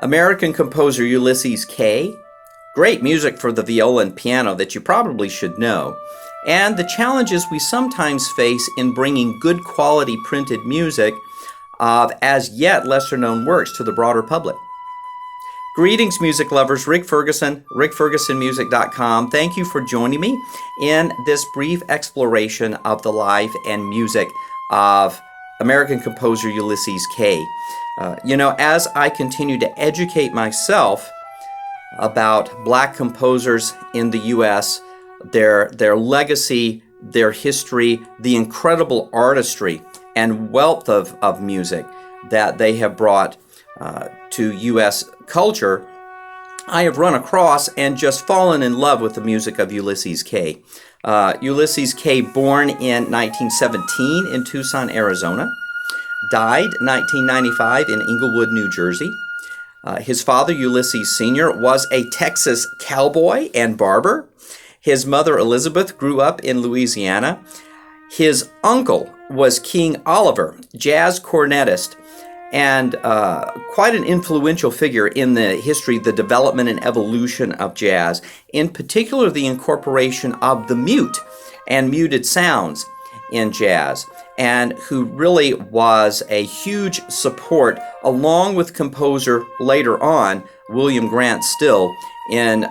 American composer Ulysses Kay. Great music for the viola and piano that you probably should know. And the challenges we sometimes face in bringing good quality printed music of as yet lesser known works to the broader public. Greetings, music lovers. Rick Ferguson, rickfergusonmusic.com. Thank you for joining me in this brief exploration of the life and music of American composer Ulysses Kay. As I continue to educate myself about black composers in the U.S., their legacy, their history, the incredible artistry and wealth of music that they have brought to U.S. culture, I have run across and just fallen in love with the music of Ulysses Kay. Ulysses Kay, born in 1917 in Tucson, Arizona, died 1995 in Englewood, New Jersey. His father, Ulysses Sr., was a Texas cowboy and barber. His mother, Elizabeth, grew up in Louisiana. His uncle was King Oliver, jazz cornetist, and quite an influential figure in the history, the development and evolution of jazz, in particular the incorporation of the mute and muted sounds in jazz, and who really was a huge support, along with composer later on, William Grant Still, in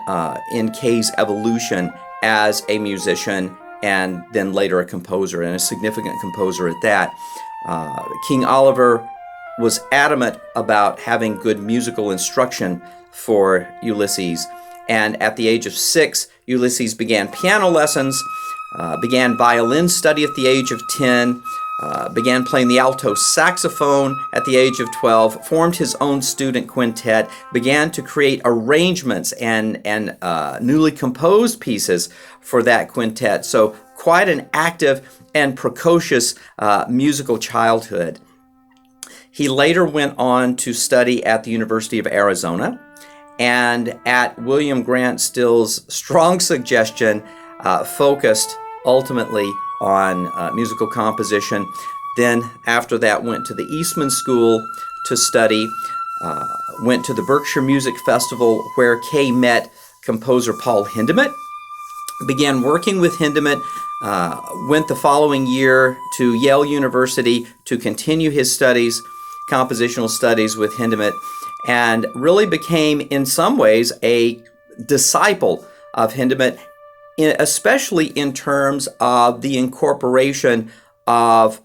Kay's evolution as a musician and then later a composer, and a significant composer at that. King Oliver was adamant about having good musical instruction for Ulysses, and at the age of 6, Ulysses began piano lessons, began violin study at the age of 10, began playing the alto saxophone at the age of 12, formed his own student quintet, began to create arrangements and newly composed pieces for that quintet. So quite an active and precocious musical childhood. He later went on to study at the University of Arizona, and at William Grant Still's strong suggestion, focused ultimately on musical composition. Then after that went to the Eastman School to study, went to the Berkshire Music Festival where Kay met composer Paul Hindemith, began working with Hindemith, went the following year to Yale University to continue his studies, compositional studies with Hindemith, and really became in some ways a disciple of Hindemith, especially in terms of the incorporation of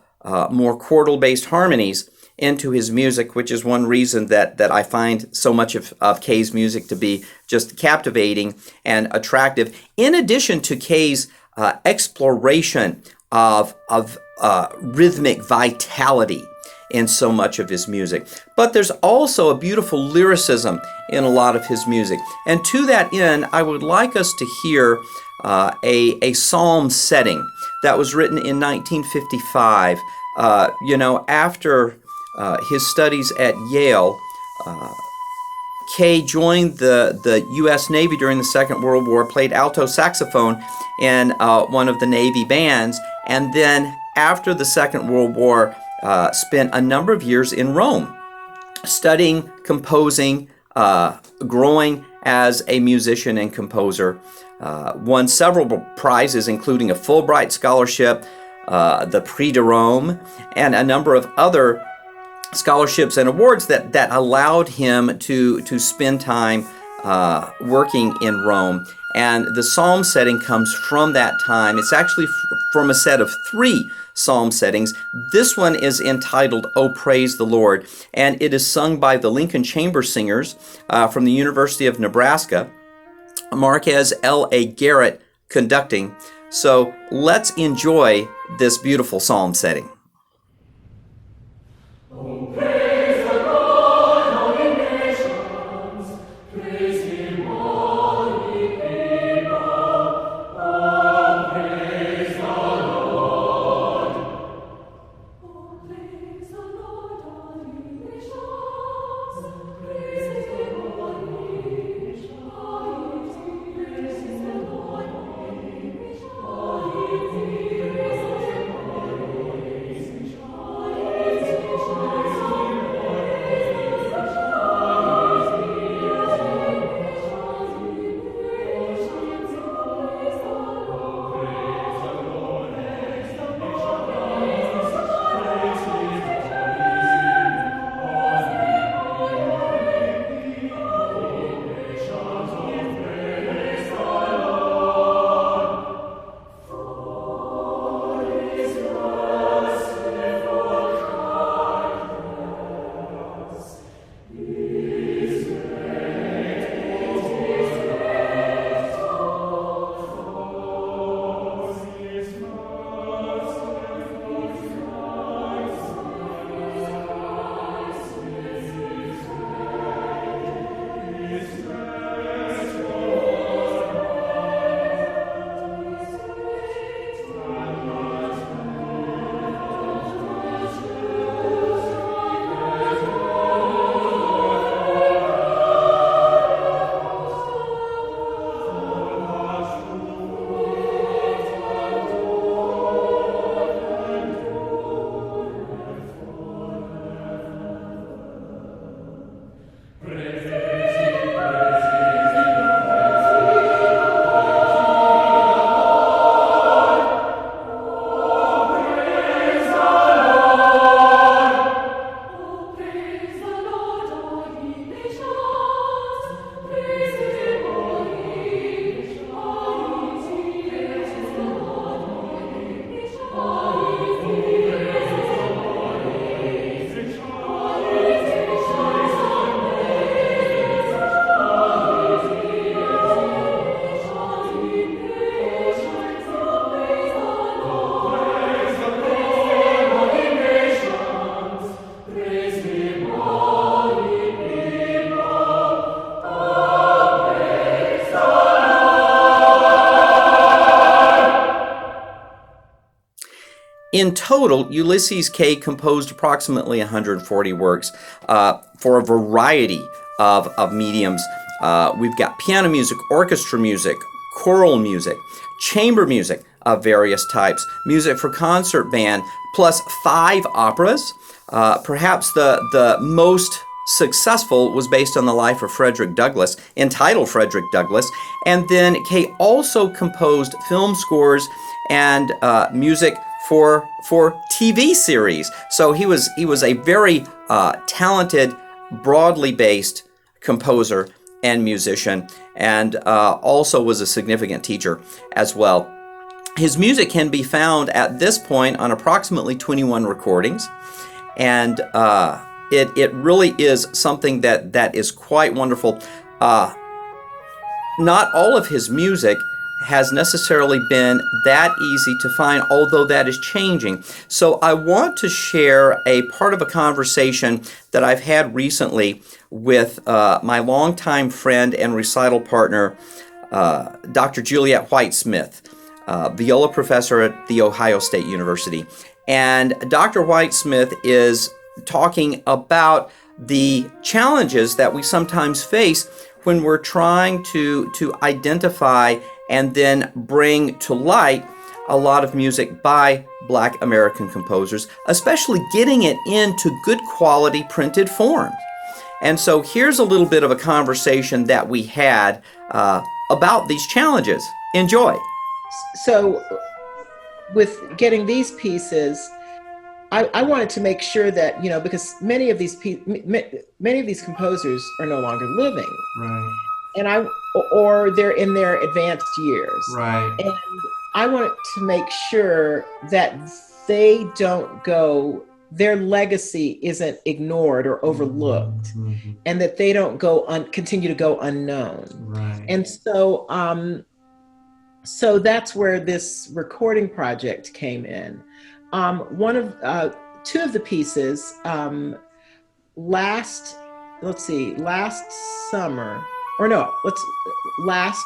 more quartal-based harmonies into his music, which is one reason that I find so much of Kay's music to be just captivating and attractive, in addition to Kay's exploration of rhythmic vitality in so much of his music. But there's also a beautiful lyricism in a lot of his music. And to that end, I would like us to hear a psalm setting that was written in 1955. After his studies at Yale, Kay joined the U.S. Navy during the Second World War, played alto saxophone in one of the Navy bands, and then after the Second World War, spent a number of years in Rome, studying, composing, growing as a musician and composer. Won several prizes, including a Fulbright scholarship, the Prix de Rome, and a number of other scholarships and awards that allowed him to spend time working in Rome. And the psalm setting comes from that time. It's actually from a set of 3 psalm settings. This one is entitled "Oh Praise the Lord," and it is sung by the Lincoln Chamber Singers from the University of Nebraska. Marquez L.A. Garrett conducting. So let's enjoy this beautiful psalm setting. Oh, praise the Lord, all ye nations. Praise him, all ye people. Oh, praise the Lord. Oh, praise the Lord, all ye nations. Praise him, all ye nations. Praise him, all ye nations. All ye nations. In total, Ulysses Kay composed approximately 140 works for a variety of mediums. We've got piano music, orchestra music, choral music, chamber music of various types, music for concert band, plus 5 operas. Perhaps the most successful was based on the life of Frederick Douglass, entitled Frederick Douglass. And then Kay also composed film scores and music for TV series. So he was a very talented, broadly based composer and musician, and also was a significant teacher as well. His music can be found at this point on approximately 21 recordings, and it really is something that is quite wonderful. Not all of his music has necessarily been that easy to find, although that is changing. So I want to share a part of a conversation that I've had recently with my longtime friend and recital partner, Dr. Juliet White-Smith, viola professor at The Ohio State University. And Dr. White-Smith is talking about the challenges that we sometimes face when we're trying to identify and then bring to light a lot of music by Black American composers, especially getting it into good quality printed form. And so here's a little bit of a conversation that we had about these challenges. Enjoy. So with getting these pieces, I wanted to make sure that, because many of these composers are no longer living. Right. Or they're in their advanced years. Right. And I wanted to make sure that they don't go, their legacy isn't ignored or overlooked, and that they don't continue to go unknown. Right. And so, so that's where this recording project came in. Two of the pieces, last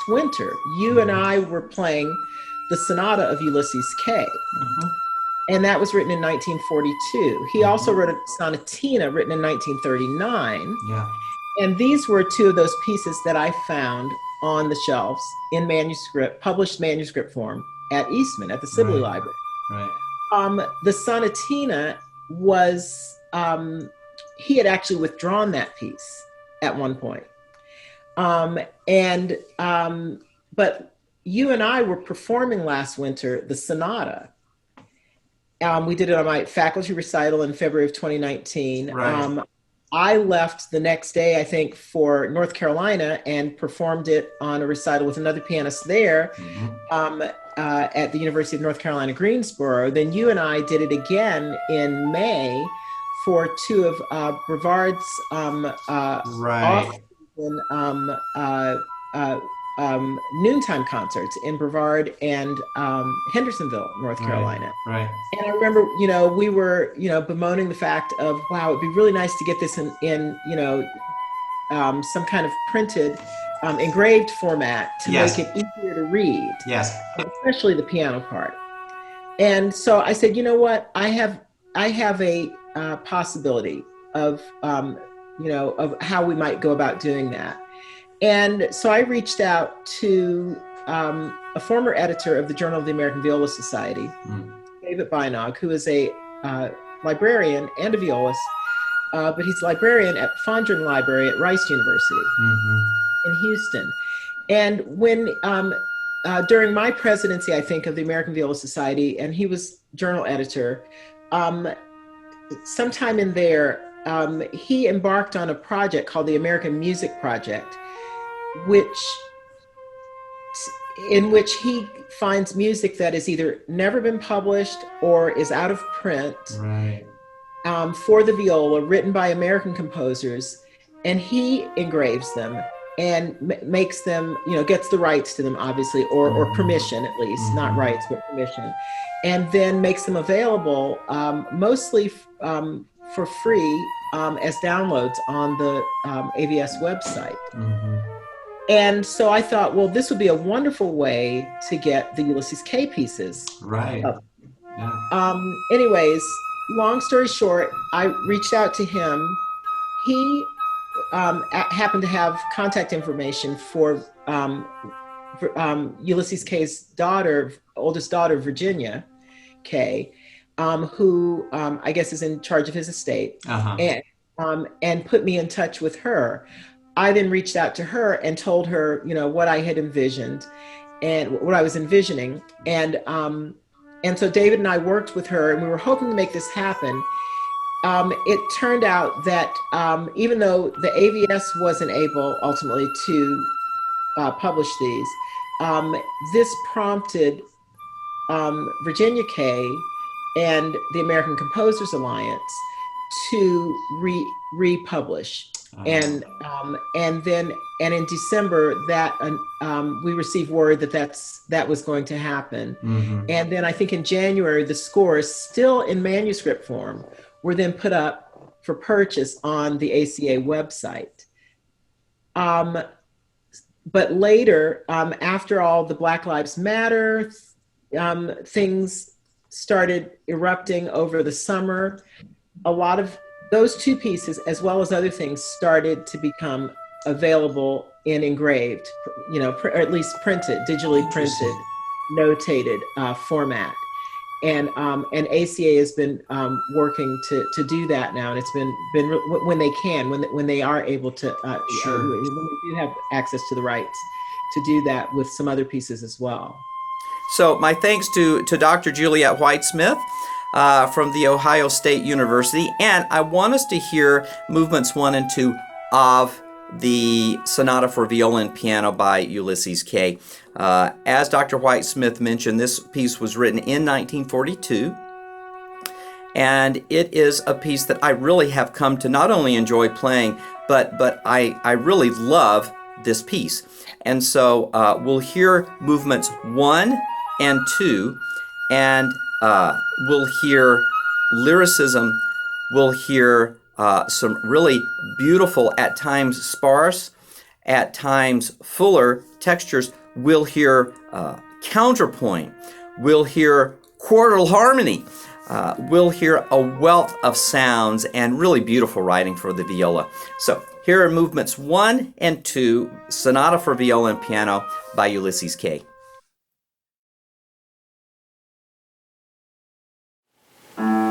winter, you and I were playing the Sonata of Ulysses Kay. And that was written in 1942. He also wrote a sonatina written in 1939. Yeah. And these were two of those pieces that I found on the shelves in published manuscript form at Eastman, at the Sibley Library. Right. The sonatina was, he had actually withdrawn that piece at one point. But you and I were performing last winter the Sonata. We did it on my faculty recital in February of 2019. Right. I left the next day, I think, for North Carolina and performed it on a recital with another pianist there at the University of North Carolina, Greensboro. Then you and I did it again in May for two of Brevard's noontime concerts in Brevard and Hendersonville, North Carolina. Right. And I remember, we were, bemoaning the fact of, wow, it'd be really nice to get this in some kind of printed, engraved format to Yes. make it easier to read, Yes. especially the piano part. And so I said, you know what, I have a possibility of, of how we might go about doing that. And so I reached out to a former editor of the Journal of the American Viola Society, David Beinog, who is a librarian and a violist, but he's a librarian at Fondren Library at Rice University in Houston. And when during my presidency, I think, of the American Viola Society, and he was journal editor, sometime in there, he embarked on a project called the American Music Project, in which he finds music that has either never been published or is out of print, Right. For the viola, written by American composers, and he engraves them and makes them, gets the rights to them, obviously, or permission at least, not rights, but permission, and then makes them available mostly for free as downloads on the AVS website. And so I thought, well, this would be a wonderful way to get the Ulysses Kay pieces. Right. Up. Yeah. Anyways, long story short, I reached out to him. He happened to have contact information for Ulysses Kay's daughter, oldest daughter, Virginia Kay, who I guess is in charge of his estate, and put me in touch with her. I then reached out to her and told her, what I had envisioned and what I was envisioning. And so David and I worked with her, and we were hoping to make this happen. It turned out that even though the AVS wasn't able ultimately to publish these, this prompted Virginia Kay and the American Composers Alliance to republish. And then in December that we received word that was going to happen. And then I think in January, the scores, still in manuscript form, were then put up for purchase on the ACA website. But later, after all the Black Lives Matter things started erupting over the summer, a lot of those two pieces, as well as other things, started to become available in engraved, or at least printed, digitally printed, notated format. And ACA has been working to do that now, and it's been when they can, when they are able to, when they do have access to the rights to do that with some other pieces as well. So my thanks to Dr. Juliet White-Smith from the Ohio State University, and I want us to hear movements 1 and 2 of the Sonata for Viola and Piano by Ulysses Kay. As Dr. White-Smith mentioned, this piece was written in 1942, and it is a piece that I really have come to not only enjoy playing, but I really love this piece. And so we'll hear movements 1 and 2, and we'll hear lyricism, we'll hear some really beautiful, at times sparse, at times fuller textures. We'll hear counterpoint, we'll hear quartal harmony, we'll hear a wealth of sounds and really beautiful writing for the viola. So here are movements 1 and 2, Sonata for Viola and Piano by Ulysses Kay. Thank you.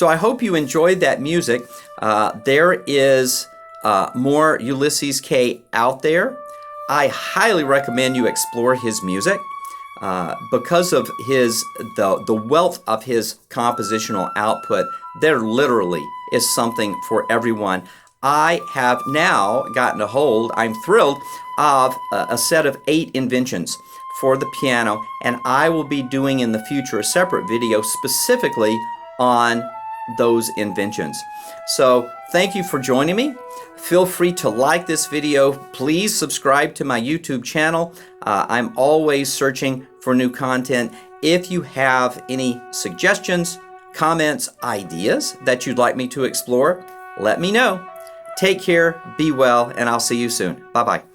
So I hope you enjoyed that music. There is more Ulysses Kay out there. I highly recommend you explore his music because of the wealth of his compositional output. There literally is something for everyone. I have now gotten a hold, I'm thrilled, of a set of 8 inventions for the piano, and I will be doing in the future a separate video specifically on those inventions. So thank you for joining me. Feel free to like this video. Please subscribe to my YouTube channel. I'm always searching for new content. If you have any suggestions, comments, ideas that you'd like me to explore, let me know. Take care, be well, and I'll see you soon. Bye-bye.